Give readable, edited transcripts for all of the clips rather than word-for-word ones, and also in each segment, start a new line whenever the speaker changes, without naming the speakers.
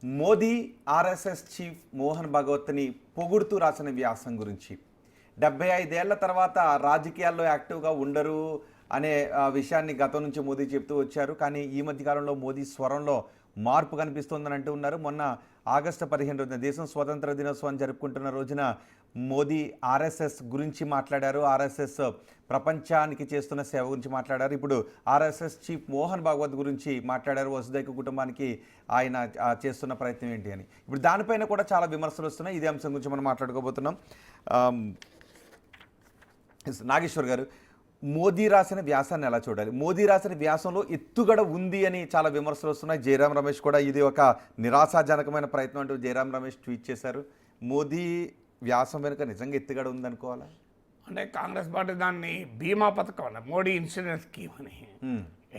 Modi RSS chief Mohan భగవత్ని పొగుడుతూ రాసిన వ్యాసం గురించి 75 ఏళ్ల తర్వాత రాజకీయాల్లో యాక్టివ్గా ఉండరు అనే విషయాన్ని గతం నుంచి మోదీ చెప్తూ వచ్చారు. కానీ ఈ మధ్య కాలంలో మోదీ స్వరంలో మార్పు కనిపిస్తోందని అంటూ ఉన్నారు. మొన్న ఆగస్టు 15న దేశం స్వతంత్ర దినోత్సవం జరుపుకుంటున్న రోజున మోదీ ఆర్ఎస్ఎస్ గురించి మాట్లాడారు. ఆర్ఎస్ఎస్ ప్రపంచానికి చేస్తున్న సేవ గురించి మాట్లాడారు. ఇప్పుడు ఆర్ఎస్ఎస్ చీఫ్ మోహన్ భాగవత్ గురించి మాట్లాడారు. వసుదైక కుటుంబానికి ఆయన చేస్తున్న ప్రయత్నం ఏంటి అని. ఇప్పుడు దానిపైన కూడా చాలా విమర్శలు వస్తున్నాయి. ఇదే అంశం గురించి మనం మాట్లాడుకోబోతున్నాం. నాగేశ్వర్ గారు, మోదీ రాసిన వ్యాసాన్ని ఎలా చూడాలి? మోదీ రాసిన వ్యాసంలో ఎత్తుగడ ఉంది అని చాలా విమర్శలు వస్తున్నాయి. జయరాం రమేష్ కూడా ఇది ఒక నిరాశాజనకమైన ప్రయత్నం అంటూ జయరాం రమేష్ ట్వీట్ చేశారు. మోదీ వ్యాసం వెనుక నిజంగా ఎత్తుగడ ఉందనుకోవాలా?
అంటే కాంగ్రెస్ పార్టీ దాన్ని బీమా పథకం అన్న మోడీ ఇన్సూరెన్స్ స్కీమ్ అని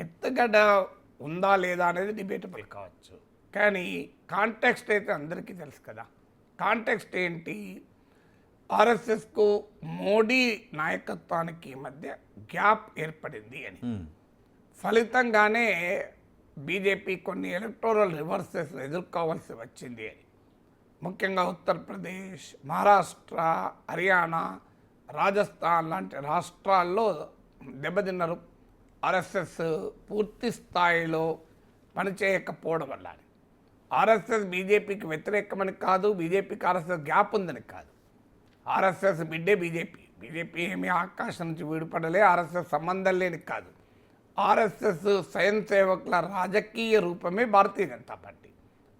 ఎత్తుగడ ఉందా లేదా అనేది డిబేటబుల్ కావచ్చు. కానీ కాంటెక్స్ట్ అయితే అందరికీ తెలుసు కదా. కాంటెక్స్ట్ ఏంటి? ఆర్ఎస్ఎస్కు మోడీ నాయకత్వానికి మధ్య గ్యాప్ ఏర్పడింది అని. ఫలితంగానే బీజేపీ కొన్ని ఎలక్టోరల్ రివర్సెస్ ఎదుర్కోవాల్సి వచ్చింది అని. ముఖ్యంగా ఉత్తరప్రదేశ్, మహారాష్ట్ర, హర్యానా, రాజస్థాన్ లాంటి రాష్ట్రాల్లో దెబ్బతిన్నారు. ఆర్ఎస్ఎస్ పూర్తి స్థాయిలో పనిచేయకపోవడం వల్ల. ఆర్ఎస్ఎస్ బీజేపీకి వ్యతిరేకమని కాదు, బీజేపీకి ఆర్ఎస్ఎస్ గ్యాప్ ఉందని కాదు. ఆర్ఎస్ఎస్ బిడ్డే బీజేపీ ఏమీ ఆకాశం నుంచి విడిపడలే. ఆర్ఎస్ఎస్ సంబంధం లేని కాదు. ఆర్ఎస్ఎస్ స్వయం సేవకుల రాజకీయ రూపమే Bharatiya Janata party.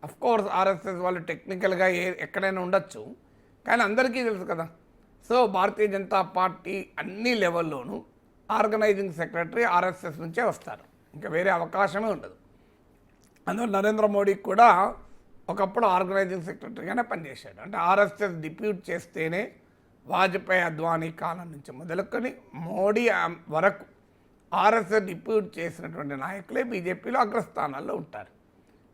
Of course RSS వాళ్ళు టెక్నికల్గా ఎక్కడైనా ఉండొచ్చు, కానీ అందరికీ తెలుసు కదా. సో భారతీయ జనతా పార్టీ అన్ని లెవెల్లోనూ ఆర్గనైజింగ్ సెక్రటరీ ఆర్ఎస్ఎస్ నుంచే వస్తారు. ఇంకా వేరే అవకాశమే ఉండదు. అందువల్ల నరేంద్ర మోడీ కూడా ఒకప్పుడు ఆర్గనైజింగ్ సెక్రటరీగానే పనిచేశాడు. అంటే ఆర్ఎస్ఎస్ డిప్యూట్ చేస్తేనే వాజ్పేయి, అద్వానీ కాలం నుంచి మొదలుకొని మోడీ వరకు ఆర్ఎస్ఎస్ డిప్యూట్ చేసినటువంటి నాయకులే బీజేపీలో అగ్రస్థానాల్లో ఉంటారు.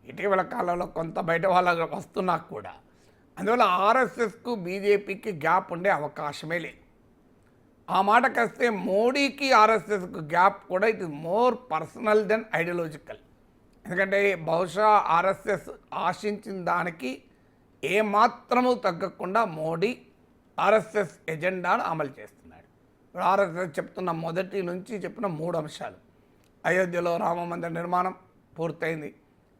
ఇటీవల కాలంలో కొంత బయట వాళ్ళ వస్తున్నా కూడా. అందువల్ల ఆర్ఎస్ఎస్కు బీజేపీకి గ్యాప్ ఉండే అవకాశమే లేదు. ఆ మాటకొస్తే మోడీకి ఆర్ఎస్ఎస్కు గ్యాప్ కూడా it is more personal than ideological. ఎందుకంటే బహుశా ఆర్ఎస్ఎస్ ఆశించిన దానికి ఏమాత్రము తగ్గకుండా మోడీ ఆర్ఎస్ఎస్ ఎజెండాను అమలు చేస్తున్నాడు. ఇప్పుడు ఆర్ఎస్ఎస్ చెప్తున్న మొదటి నుంచి చెప్పిన 3 అంశాలు. అయోధ్యలో రామ మందిర నిర్మాణం పూర్తయింది.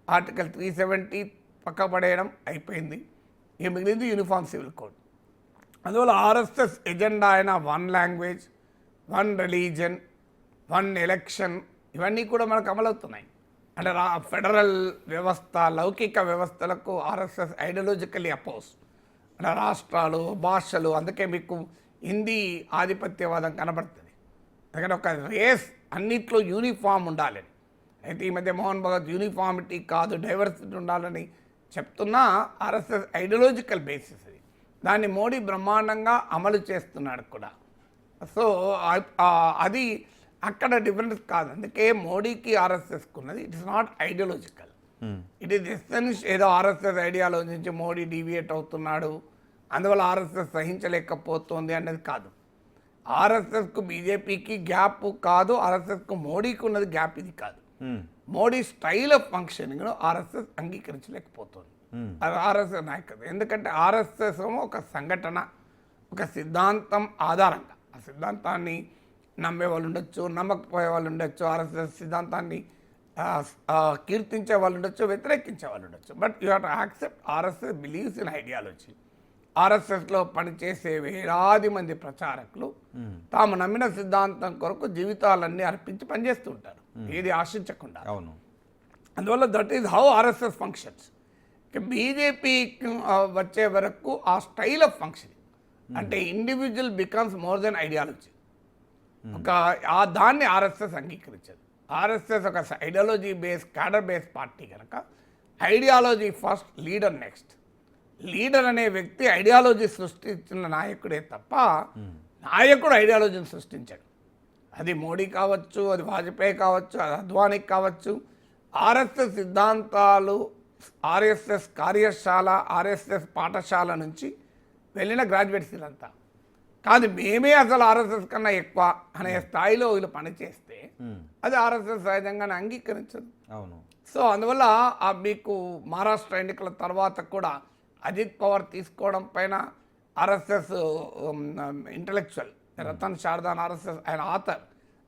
ఆర్టికల్ 370 పక్కపడేయడం అయిపోయింది. ఇక మిగిలింది యూనిఫామ్ సివిల్ కోడ్. అందువల్ల ఆర్ఎస్ఎస్ ఎజెండా అయిన 1 లాంగ్వేజ్, 1 రిలీజన్, 1 ఎలక్షన్ ఇవన్నీ కూడా మనకు అమలవుతున్నాయి. అంటే ఫెడరల్ వ్యవస్థ, లౌకిక వ్యవస్థలకు ఆర్ఎస్ఎస్ ఐడియాలజికల్లీ అపోజ్. అంటే రాష్ట్రాలు, భాషలు, అందుకే మీకు హిందీ ఆధిపత్యవాదం కనబడుతుంది. ఎందుకంటే ఒక రేస్ అన్నిట్లో యూనిఫామ్ ఉండాలని. అయితే ఈ మధ్య మోహన్ భగవత్ యూనిఫామిటీ కాదు డైవర్సిటీ ఉండాలని చెప్తున్నా ఆర్ఎస్ఎస్ ఐడియాలజికల్ బేసిస్ అది. దాన్ని మోడీ బ్రహ్మాండంగా అమలు చేస్తున్నాడు కూడా. సో అది అక్కడ డిఫరెన్స్ కాదు. అందుకే మోడీకి ఆర్ఎస్ఎస్కి ఉన్నది it is not ideological. It is essence. ఏదో ఆర్ఎస్ఎస్ ఐడియాలజీ నుంచి మోడీ డీవియేట్ అవుతున్నాడు, అందువల్ల ఆర్ఎస్ఎస్ సహించలేకపోతుంది అనేది కాదు. ఆర్ఎస్ఎస్కు బీజేపీకి గ్యాప్ కాదు, ఆర్ఎస్ఎస్కు మోడీకి ఉన్నది గ్యాప్ ఇది కాదు. మోడీ స్టైల్ ఆఫ్ ఫంక్షనింగ్ను ఆర్ఎస్ఎస్ అంగీకరించలేకపోతుంది. అది ఆర్ఎస్ఎస్ నాయకత్వం. ఎందుకంటే ఆర్ఎస్ఎస్ ఒక సంఘటన, ఒక సిద్ధాంతం ఆధారంగా ఆ సిద్ధాంతాన్ని నమ్మే వాళ్ళు ఉండొచ్చు, నమ్మకపోయే వాళ్ళు ఉండొచ్చు, ఆర్ఎస్ఎస్ సిద్ధాంతాన్ని కీర్తించే వాళ్ళు ఉండొచ్చు, వ్యతిరేకించే వాళ్ళు ఉండొచ్చు. But you have to accept RSS believes in ideology. ఆర్ఎస్ఎస్లో పనిచేసే వేలాది మంది ప్రచారకులు తాము నమ్మిన సిద్ధాంతం కొరకు జీవితాలన్నీ అర్పించి పనిచేస్తూ ఉంటారు, ఏది ఆశించకుండా.
అవును.
అందువల్ల that is how RSS functions. బీజేపీకి వచ్చే వరకు ఆ స్టైల్ ఆఫ్ ఫంక్షనింగ్ అంటే individual becomes more than ideology. దాన్ని ఆర్ఎస్ఎస్ అంగీకరించదు. ఆర్ఎస్ఎస్ ఒక ideology base, cadre base party కనుక ideology first, leader next. Leader అనే వ్యక్తి ఐడియాలజీ సృష్టించిన నాయకుడే తప్ప నాయకుడు ఐడియాలజీని సృష్టించాడు. అది మోడీ కావచ్చు, అది వాజ్పేయి కావచ్చు, అది అద్వానీకి కావచ్చు. ఆర్ఎస్ఎస్ సిద్ధాంతాలు, ఆర్ఎస్ఎస్ కార్యశాల, ఆర్ఎస్ఎస్ పాఠశాల నుంచి వెళ్ళిన గ్రాడ్యుయేట్స్ వీళ్ళంతా కాదు. మేమే అసలు ఆర్ఎస్ఎస్ కన్నా ఎక్కువ అనే స్థాయిలో వీళ్ళు పనిచేస్తే అది ఆర్ఎస్ఎస్ సహజంగానే అంగీకరించదు.
అవును.
సో అందువల్ల మీకు మహారాష్ట్ర ఎన్నికల తర్వాత కూడా అజిత్ పవార్ తీసుకోవడం పైన ఆర్ఎస్ఎస్ ఇంటలెక్చువల్ రతన్ శారదాన్ ఆర్ఎస్ఎస్ ఆయన ఆథర్,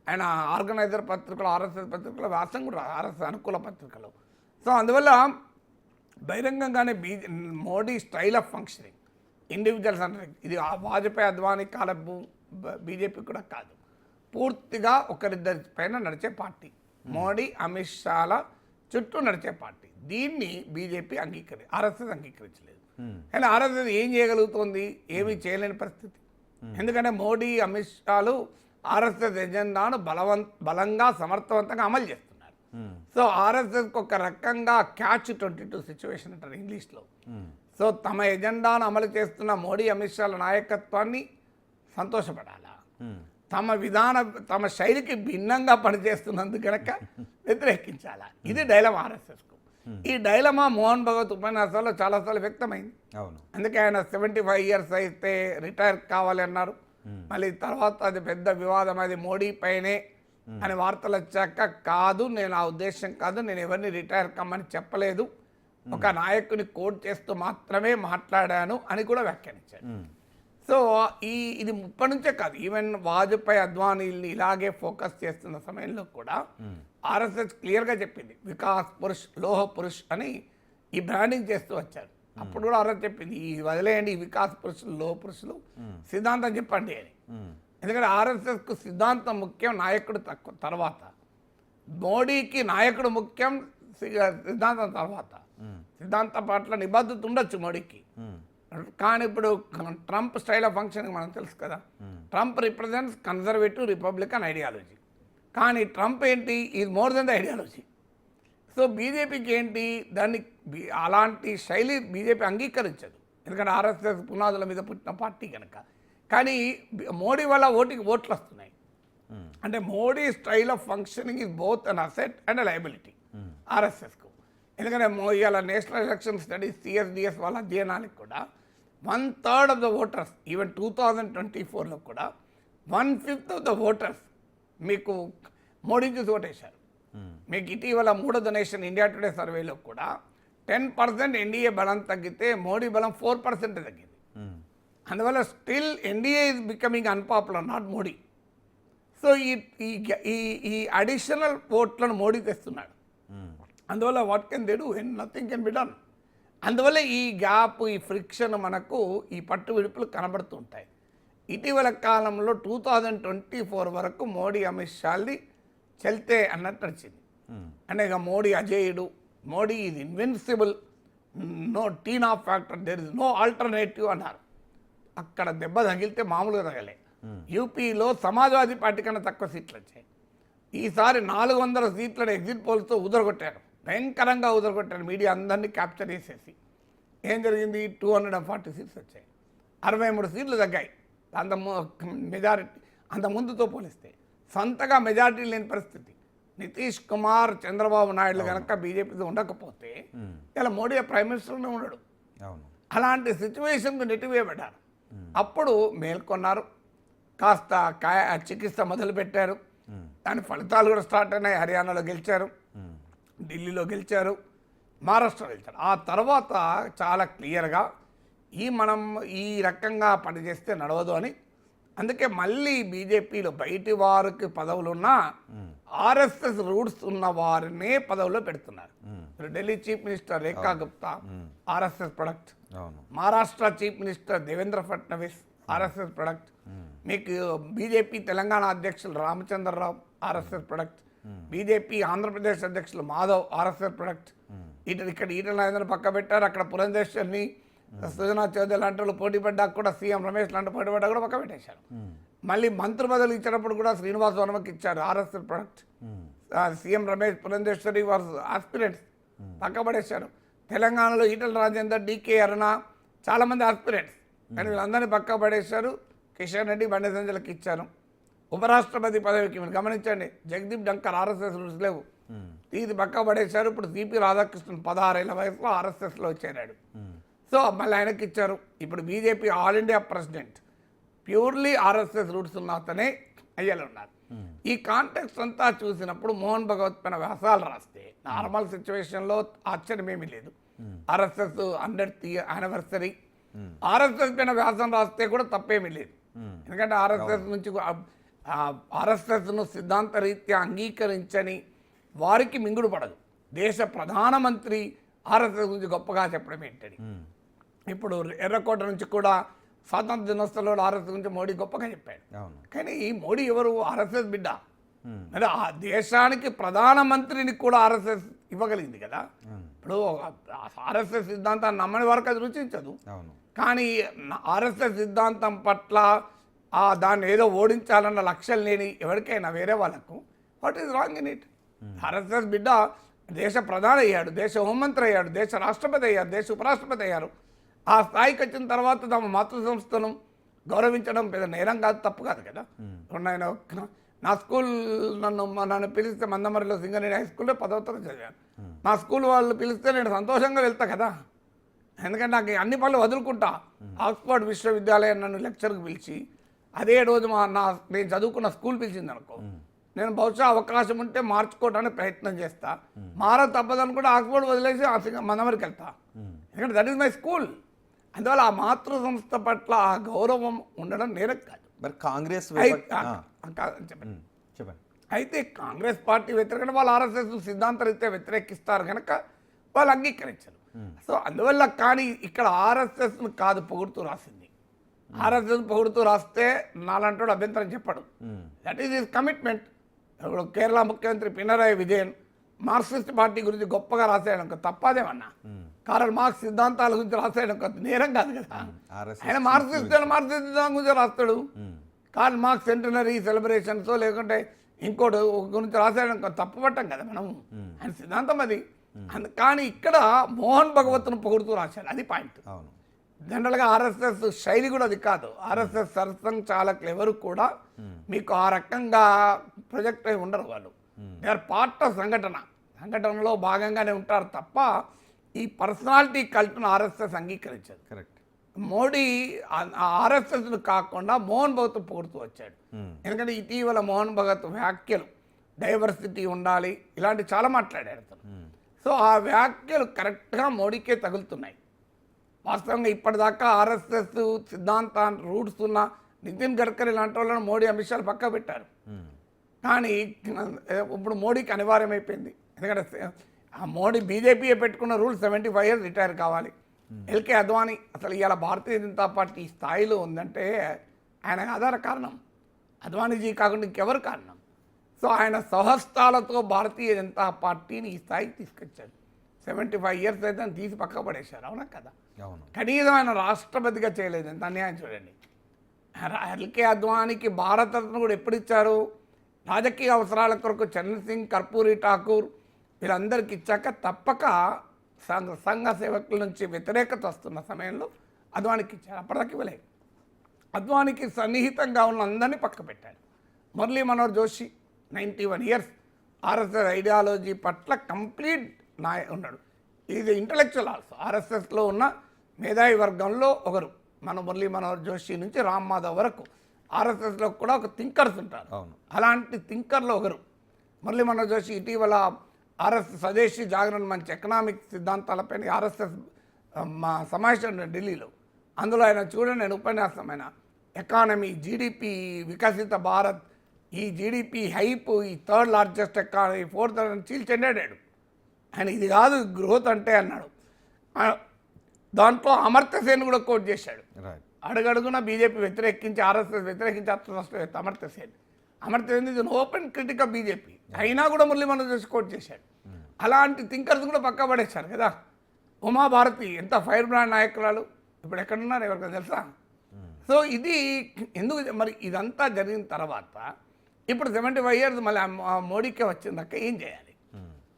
ఆయన ఆర్గనైజర్ పత్రికలు, ఆర్ఎస్ఎస్ పత్రికలు వ్యాసం కూడా ఆర్ఎస్ఎస్ అనుకూల పత్రికలు. సో అందువల్ల బహిరంగంగానే Modi style of functioning individuals అంటే ఇది వాజ్పేయి అద్వానీ కాలపు బీజేపీ కూడా కాదు, పూర్తిగా ఒకరిద్దరి పైన నడిచే పార్టీ. మోడీ అమిత్ షాల చుట్టూ నడిచే పార్టీ. దీన్ని బీజేపీ ఆర్ఎస్ఎస్ అంగీకరించలేదు. కానీ ఆర్ఎస్ఎస్ ఏం చేయగలుగుతుంది? ఏమీ చేయలేని పరిస్థితి. ఎందుకంటే మోడీ అమిత్ షాలు ఆర్ఎస్ఎస్ ఎజెండాను బలంగా సమర్థవంతంగా అమలు చేస్తున్నారు. సో ఆర్ఎస్ఎస్కి ఒక రకంగా క్యాచ్ 22 సిచ్యువేషన్ అంటారు ఇంగ్లీష్లో. సో తమ ఎజెండాను అమలు చేస్తున్న మోడీ అమిత్ షాల నాయకత్వాన్ని సంతోషపడాలా, తమ శైలికి భిన్నంగా పనిచేస్తున్నందుకు కనుక వ్యతిరేకించాలా. ఇది డైలమా ఆర్ఎస్ఎస్కు. ఈ డైలమా మోహన్ భగవత్ ఉపన్యాసాల్లో చాలాసార్లు వ్యక్తమైంది. అందుకే ఆయన 75 ఇయర్స్ అయితే రిటైర్ కావాలి అన్నారు. మళ్ళీ తర్వాత అది పెద్ద వివాదం, అది మోడీ పైనే అని వార్తలు వచ్చాక కాదు, నేను ఆ ఉద్దేశం కాదు, నేను ఎవరిని రిటైర్ కమ్మని చెప్పలేదు, ఒక నాయకుని కోట్ చేస్తూ మాత్రమే మాట్లాడాను అని కూడా వ్యాఖ్యానించాడు. సో ఇది ముప్పటి నుంచే కాదు, ఈవెన్ వాజ్పేయి అద్వానీల్ని ఇలాగే ఫోకస్ చేస్తున్న సమయంలో కూడా ఆర్ఎస్ఎస్ క్లియర్గా చెప్పింది వికాస్ పురుష్, లోహ పురుష్ అని ఈ బ్రాండింగ్ చేస్తూ వచ్చారు. అప్పుడు కూడా ఆర్ఎస్ చెప్పింది ఈ వదిలేయండి, ఈ వికాస్ పురుషులు, లోహ పురుషులు, సిద్ధాంతం చెప్పండి అని. ఎందుకంటే ఆర్ఎస్ఎస్కు సిద్ధాంతం ముఖ్యం, నాయకుడు తక్కువ తర్వాత. మోడీకి నాయకుడు ముఖ్యం, సిద్ధాంతం తర్వాత. సిద్ధాంతం పట్ల నిబద్ధత ఉండొచ్చు మోడీకి, కానీ ఇప్పుడు ట్రంప్ స్టైల్ ఆఫ్ ఫంక్షనింగ్ మనకు తెలుసు కదా. Trump represents conservative Republican ideology, కానీ ట్రంప్ ఏంటి, is more than the ideology. So బీజేపీకి ఏంటి, దాన్ని అలాంటి శైలి బీజేపీ అంగీకరించదు, ఎందుకంటే ఆర్ఎస్ఎస్ పునాదుల మీద పుట్టిన పార్టీ కనుక. కానీ మోడీ వల్ల ఓట్లు వస్తున్నాయి. అంటే Modi style of functioning is both an asset and liability ఆర్ఎస్ఎస్కు. ఎందుకంటే ఇవాళ నేషనల్ ఎలక్షన్ స్టడీస్ సిఎస్డిఎస్ వాళ్ళ అధ్యయనానికి కూడా 1/3 ఆఫ్ ద ఓటర్స్, ఈవెన్ 2024లో కూడా 1/5 ఆఫ్ ద ఓటర్స్ మీకు మోడీ చూసి ఓటేశారు. మీకు ఇటీవల మూడో నేషన్ ఇండియా టుడే సర్వేలో కూడా 10% ఎన్డీఏ బలం తగ్గితే మోడీ బలం 4% తగ్గింది. అందువల్ల still NDA is becoming unpopular, not Modi. So ఈ అడిషనల్ ఓట్లను మోడీ తెస్తున్నాడు. అందువల్ల what can they do, nothing can be done. అందువల్ల ఈ గ్యాప్, ఈ ఫ్రిక్షన్ మనకు ఈ పట్టు విడుపులు కనబడుతూ ఉంటాయి. ఇటీవల కాలంలో 2024 వరకు మోడీ అమిత్ షాల్ది చెల్తే అన్నట్టు నడిచింది. అంటే ఇక మోడీ అజేయుడు, Modi is invincible, no TINA factor, there is no alternative అన్నారు. అక్కడ దెబ్బ తగిలితే మామూలుగా తగలే. యూపీలో సమాజ్వాదీ పార్టీ కన్నా తక్కువ సీట్లు వచ్చాయి. ఈసారి 400 సీట్లను ఎగ్జిట్ పోల్స్తో ఉదరగొట్టారు, భయంకరంగా ఉదరగొట్టారు. మీడియా అందరినీ క్యాప్చర్ చేసేసి ఏం జరిగింది, 240 సీట్స్ వచ్చాయి, 63 సీట్లు తగ్గాయి. అంత మెజారిటీ అంత ముందుతో పోలిస్తే సొంతగా మెజారిటీ లేని పరిస్థితి. నితీష్ కుమార్, చంద్రబాబు నాయుడు కనుక బీజేపీతో ఉండకపోతే ఇలా మోడీ ప్రైమ్ మినిస్టర్నే ఉండడు. అలాంటి సిచ్యువేషన్కు నెట్టివేయబడ్డారు. అప్పుడు మేల్కొన్నారు, కాస్త చికిత్స మొదలుపెట్టారు. దాని ఫలితాలు కూడా స్టార్ట్ అయినాయి. హర్యానాలో గెలిచారు, ఢిల్లీలో గెలిచారు, మహారాష్ట్రలో గెలిచారు. ఆ తర్వాత చాలా క్లియర్గా మనం ఈ రకంగా పనిచేస్తే నడవదు అని, అందుకే మళ్ళీ బీజేపీలో బయటి వారికి పదవులున్నా ఆర్ఎస్ఎస్ రూట్స్ ఉన్న వారినే పదవుల్లో పెడుతున్నారు. Delhi chief minister Rekha Gupta RSS product, Maharashtra chief minister Devendra Fadnavis RSS product, మీకు బీజేపీ తెలంగాణ అధ్యక్షులు Ramachandra Rao RSS product, BJP Andhra Pradesh అధ్యక్షులు మాధవ్ ఆర్ఎస్ఎస్ ప్రొడక్ట్. ఇక్కడ ఈటల రాజేంద్ర పక్క పెట్టారు, అక్కడ పురంధేశ్వర్ని, సుజనా చౌదరి లాంటి వాళ్ళు పోటీ పడ్డా కూడా, సీఎం రమేష్ లాంటి పోటీ పడ్డా కూడా పక్క పెట్టేశారు. మళ్ళీ మంత్రి పదవులు ఇచ్చినప్పుడు కూడా శ్రీనివాస్ వర్మకి ఇచ్చారు RSS product. CM Ramesh, Purandeswari వారు ఆస్పిరెంట్స్ పక్క పడేశారు. తెలంగాణలో ఈటల రాజేందర్, డీకే అరుణ చాలామంది ఆస్పిరెంట్స్, కానీ వీళ్ళందరినీ పక్క పడేశారు. కిషన్ రెడ్డి, బండి సంజయ్కి ఇచ్చారు. ఉపరాష్ట్రపతి పదవికి మీరు గమనించండి, జగదీప్ ధంకర్ ఆర్ఎస్ఎస్ రూల్స్ లేవు, ఇది పక్క పడేశారు. ఇప్పుడు సిపి రాధాకృష్ణన్ 16 ఏళ్ల వయసులో ఆర్ఎస్ఎస్లో చేరాడు. సో మళ్ళీ ఆయనకి ఇచ్చారు. ఇప్పుడు BJP all India president purely RSS roots ఉన్న అతనే అయ్యేలా ఉన్నారు. ఈ కాంటెక్స్ట్ అంతా చూసినప్పుడు మోహన్ భగవత్ పైన వ్యాసాలు రాస్తే నార్మల్ సిచ్యువేషన్లో ఆశ్చర్యమేమీ లేదు. ఆర్ఎస్ఎస్ 100th యానివర్సరీ ఆర్ఎస్ఎస్ పైన వ్యాసం రాస్తే కూడా తప్పేమీ లేదు. ఎందుకంటే ఆర్ఎస్ఎస్ నుంచి ఆర్ఎస్ఎస్ను సిద్ధాంత రీత్యా అంగీకరించని వారికి మింగుడు పడదు. దేశ ప్రధానమంత్రి ఆర్ఎస్ఎస్ గురించి గొప్పగా చెప్పడం ఏంటని. ఇప్పుడు ఎర్రకోట నుంచి కూడా స్వాతంత్ర దినోత్సవంలో ఆర్ఎస్ఎస్ గురించి మోడీ గొప్పగా చెప్పాడు. కానీ ఈ మోడీ ఎవరు? ఆర్ఎస్ఎస్ బిడ్డ. మరి ఆ దేశానికి ప్రధానమంత్రిని కూడా ఆర్ఎస్ఎస్ ఇవ్వగలిగింది కదా. ఇప్పుడు ఆర్ఎస్ఎస్ సిద్ధాంతాన్ని నమ్మని వరకు అది రుచించదు. కానీ ఆర్ఎస్ఎస్ సిద్ధాంతం పట్ల దాన్ని ఏదో ఓడించాలన్న లక్ష్యం లేని ఎవరికైనా వేరే వాళ్ళకు what is wrong in it? RSS బిడ్డ దేశ ప్రధాని అయ్యాడు, దేశ హోంమంత్రి అయ్యాడు, దేశ రాష్ట్రపతి అయ్యారు, దేశ ఉపరాష్ట్రపతి అయ్యారు. ఆ స్థాయికి వచ్చిన తర్వాత తమ మాతృ సంస్థను గౌరవించడం పెద్ద నేరం కాదు, తప్పు కాదు కదా. ఆయన నా స్కూల్ నన్ను పిలిస్తే మందమరిలో సింగరేణి హై స్కూల్లో 10వ తరగతి చదివాను. నా స్కూల్ వాళ్ళు పిలిస్తే నేను సంతోషంగా వెళ్తా కదా. ఎందుకంటే నాకు అన్ని పనులు వదులుకుంటా. ఆక్స్ఫర్డ్ విశ్వవిద్యాలయం నన్ను లెక్చర్కి పిలిచి అదే రోజు నేను చదువుకున్న స్కూల్ పిలిచింది అనుకో, నేను బహుశా అవకాశం ఉంటే మార్చుకోవడానికి ప్రయత్నం చేస్తా. తప్పదని కూడా ఆక్స్ఫర్డ్ వదిలేసి మందమరికి వెళ్తా. ఎందుకంటే దట్ ఈస్ మై స్కూల్. అందువల్ల ఆ మాతృ సంస్థ పట్ల ఆ గౌరవం ఉండడం నేరం కాదు.
మరి కాంగ్రెస్
చెప్పండి. అయితే కాంగ్రెస్ పార్టీ వ్యతిరేకంగా వాళ్ళు ఆర్ఎస్ఎస్ సిద్ధాంత రీత్యా వ్యతిరేకిస్తారు కనుక వాళ్ళు అంగీకరించరు. సో అందువల్ల కానీ ఇక్కడ ఆర్ఎస్ఎస్ను కాదు పొగుడుతూ రాసింది. ఆర్ఎస్ఎస్ పొగుడుతూ రాస్తే నాలంటోడు అభ్యంతరం చెప్పడు. That is his commitment. ఇప్పుడు కేరళ ముఖ్యమంత్రి పినరాయి విజయన్ మార్క్సిస్ట్ పార్టీ గురించి గొప్పగా రాసాడు, తప్పదేమన్నా. కారణం మార్క్స్ సిద్ధాంతాల గురించి రాసాడు, నేరం కాదు కదా. ఆయన మార్క్సిస్ట్ సిద్ధాంతం గురించి రాస్తాడు. కార్ల్ మార్క్స్ సెంటనరీ సెలబ్రేషన్స్ లేకుంటే ఇంకోటి గురించి రాసాడు, తప్పు పట్టం కదా మనము. ఆయన సిద్ధాంతం అది. కానీ ఇక్కడ మోహన్ భగవత్ను పొగుడుతూ రాశాడు, అది పాయింట్. జనరల్గా ఆర్ఎస్ఎస్ శైలి కూడా అది కాదు. ఆర్ఎస్ఎస్ సరసంఘ చాలకులు ఎవరు కూడా మీకు ఆ రకంగా ప్రొజెక్ట్ అయి ఉండరు. వాళ్ళు దే ఆర్ పార్ట్ ఆఫ్ సంఘటనలో భాగంగానే ఉంటారు తప్ప ఈ పర్సనాలిటీ కల్ట్ను ఆర్ఎస్ఎస్ అంగీకరించదు.
కరెక్ట్.
మోడీ ఆర్ఎస్ఎస్ను కాకుండా మోహన్ భగవత్ పొగుడుతూ వచ్చాడు. ఎందుకంటే ఇటీవల మోహన్ భగవత్ వ్యాఖ్యలు డైవర్సిటీ ఉండాలి ఇలాంటి చాలా మాట్లాడారు అతను. సో ఆ వ్యాఖ్యలు కరెక్ట్గా మోడీకే తగులుతున్నాయి. వాస్తవంగా ఇప్పటిదాకా ఆర్ఎస్ఎస్ సిద్ధాంతాన్ని రూట్స్ ఉన్న నితిన్ గడ్కరీ లాంటి వాళ్ళని మోడీ అమిత్ షాలు పక్క పెట్టారు. కానీ ఇప్పుడు మోడీకి అనివార్యమైపోయింది. ఎందుకంటే ఆ మోడీ బీజేపీయే పెట్టుకున్న రూల్ 75 years రిటైర్ కావాలి. ఎల్కే అద్వానీ అసలు ఇవాళ భారతీయ జనతా పార్టీ స్థాయిలో ఉందంటే ఆయన ఆధార కారణం అద్వానీజీ కాకుండా ఇంకెవరు కారణం. సో ఆయన స్వహస్తాలతో భారతీయ జనతా పార్టీని ఈ స్థాయికి తీసుకొచ్చాడు. 75 years అయితే తీసి పక్క పడేశారు, అవునా కదా. కనీసం ఆయన రాష్ట్రపతిగా చేయలేదు, ఎంత అన్యాయం చూడండి. ఎల్కే అద్వానీకి భారతరత్న కూడా ఎప్పుడు ఇచ్చారు? రాజకీయ అవసరాల కొరకు చరణ్ సింగ్, కర్పూరి ఠాకూర్ వీళ్ళందరికీ ఇచ్చాక తప్పక సంఘ సేవకుల నుంచి వ్యతిరేకత వస్తున్న సమయంలో అద్వానీకి ఇచ్చారు. అప్పటిదాకా ఇవ్వలేదు. అద్వానీకి సన్నిహితంగా ఉన్న అందరినీ పక్క పెట్టారు. Murali Manohar Joshi 91 years RSS ideology పట్ల కంప్లీట్ ఉన్నాడు. ఇది ఇంటలెక్చువల్ ఆల్సో. ఆర్ఎస్ఎస్లో ఉన్న మేధావి వర్గంలో ఒకరు. మన మురళీ మనోహర్ జోషి నుంచి రామ్ మాధవ్ వరకు ఆర్ఎస్ఎస్లో కూడా ఒక థింకర్స్ ఉంటారు. అలాంటి థింకర్లో ఒకరు మురళీ మనోహర్ జోషి. ఇటీవల ఆర్ఎస్ఎస్ స్వదేశీ జాగరణ మంచి ఎకనామిక్ సిద్ధాంతాలపైన ఆర్ఎస్ఎస్ సమావేశం ఢిల్లీలో. అందులో ఆయన చూడండి, నేను ఉపన్యాసం ఆయన ఎకానమీ, జీడిపి, వికసిత భారత్, ఈ జీడిపి హైప్, ఈ 3rd largest ఎకానమీ, 4th చీల్చెండాడు ఆయన. ఇది కాదు గ్రోత్ అంటే అన్నాడు. దాంట్లో అమర్త్య సేన్ కూడా కోట్ చేశాడు. అడుగడుగున బీజేపీ వ్యతిరేకించి ఆర్ఎస్ఎస్ వ్యతిరేకించి అర్థరాష్ట్రవేత్త అమర్త్య సేన్. అమర్త్య సేన్ ఇది ఓపెన్ క్రిటిక్ ఆఫ్ బీజేపీ అయినా కూడా మురళీ మనోహర్ జోషి కోట్ చేశాడు. అలాంటి థింకర్స్ కూడా పక్క పడేశారు కదా. ఉమాభారతి ఎంత ఫైర్ బ్రాండ్ నాయకురాలు, ఇప్పుడు ఎక్కడున్నారు ఎవరికైనా తెలుసా? సో ఇది ఎందుకు మరి ఇదంతా జరిగిన తర్వాత ఇప్పుడు 75 years మళ్ళీ మోడీకే వచ్చిందాక ఏం చేయాలి?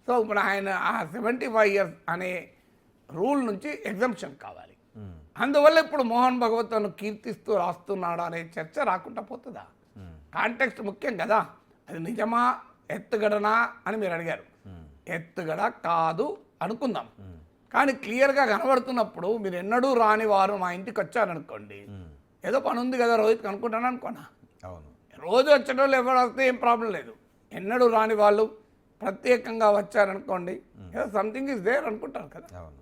సో ఇప్పుడు ఆయన ఆ 75 years అనే రూల్ నుంచి ఎగ్జంప్షన్ కావాలి. అందువల్ల ఇప్పుడు మోహన్ భగవత్ను కీర్తిస్తూ రాస్తున్నాడు అనే చర్చ రాకుండా పోతుందా? కాంటెక్స్ట్ ముఖ్యం కదా. అది నిజమా ఎత్తుగడనా అని మీరు అడిగారు. ఎత్తుగడ కాదు అనుకుందాం, కానీ క్లియర్గా కనబడుతున్నప్పుడు మీరు ఎన్నడూ రాని వారు మా ఇంటికి వచ్చారనుకోండి, ఏదో పని ఉంది కదా రోహిత్ అనుకుంటాను అనుకోనా. రోజు వచ్చిన వాళ్ళు ఎవరు వస్తే ఏం ప్రాబ్లం లేదు. ఎన్నడూ రాని వాళ్ళు ప్రత్యేకంగా వచ్చారనుకోండి, సంథింగ్ ఇస్ దేర్ అనుకుంటారు కదా.
అవును,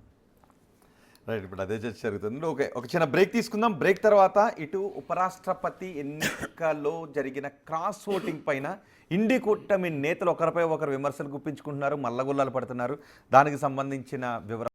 రైట్. ఇప్పుడు అదే చర్చ జరుగుతుంది. ఓకే, ఒక చిన్న బ్రేక్ తీసుకుందాం. బ్రేక్ తర్వాత ఇటు ఉపరాష్ట్రపతి ఎన్నికల్లో జరిగిన క్రాస్ ఓటింగ్ పైన ఇండి కూటమి నేతలు ఒకరిపై ఒకరు విమర్శలు గుప్పించుకుంటున్నారు, మల్లగుల్లాలు పడుతున్నారు. దానికి సంబంధించిన వివరాలు